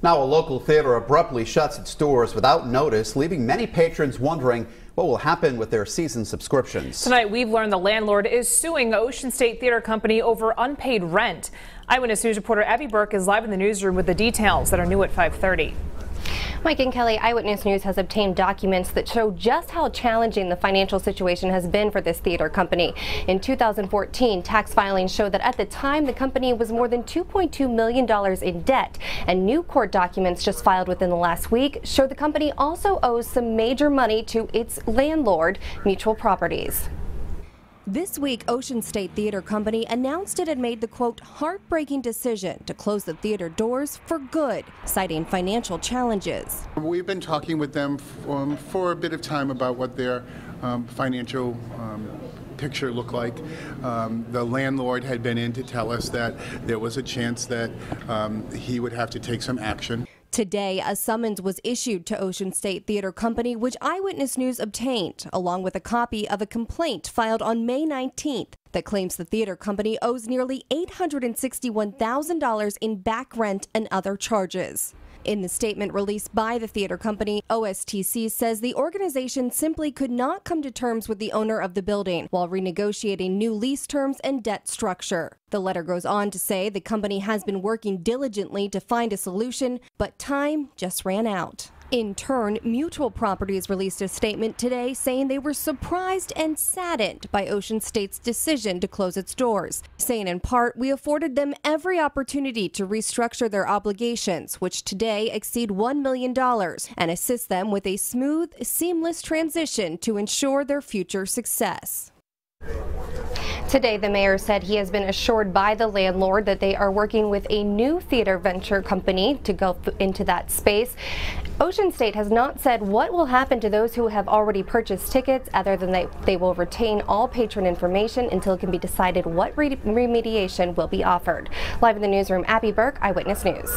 Now, a local theater abruptly shuts its doors without notice, leaving many patrons wondering what will happen with their season subscriptions. Tonight, we've learned the landlord is suing Ocean State Theater Company over unpaid rent. Eyewitness News reporter Abby Burke is live in the newsroom with the details that are new at 5:30. Mike and Kelly, Eyewitness News has obtained documents that show just how challenging the financial situation has been for this theater company. In 2014, tax filings show that at the time the company was more than $2.2 million in debt, and new court documents just filed within the last week show the company also owes some major money to its landlord, Mutual Properties. This week, Ocean State Theater Company announced it had made the, quote, heartbreaking decision to close the theater doors for good, citing financial challenges. We've been talking with them for a bit of time about what their financial picture looked like. The landlord had been in to tell us that there was a chance that he would have to take some action. Today, a summons was issued to Ocean State Theater Company, which Eyewitness News obtained, along with a copy of a complaint filed on May 19th that claims the theater company owes nearly $861,000 in back rent and other charges. In the statement released by the theater company, OSTC says the organization simply could not come to terms with the owner of the building while renegotiating new lease terms and debt structure. The letter goes on to say the company has been working diligently to find a solution, but time just ran out. In turn, Mutual Properties released a statement today saying they were surprised and saddened by Ocean State's decision to close its doors, saying in part, we afforded them every opportunity to restructure their obligations, which today exceed $1 million, and assist them with a smooth, seamless transition to ensure their future success. Today, the mayor said he has been assured by the landlord that they are working with a new theater venture company to go into that space. Ocean State has not said what will happen to those who have already purchased tickets, other than they will retain all patron information until it can be decided what remediation will be offered. Live in the newsroom, Abby Burke, Eyewitness News.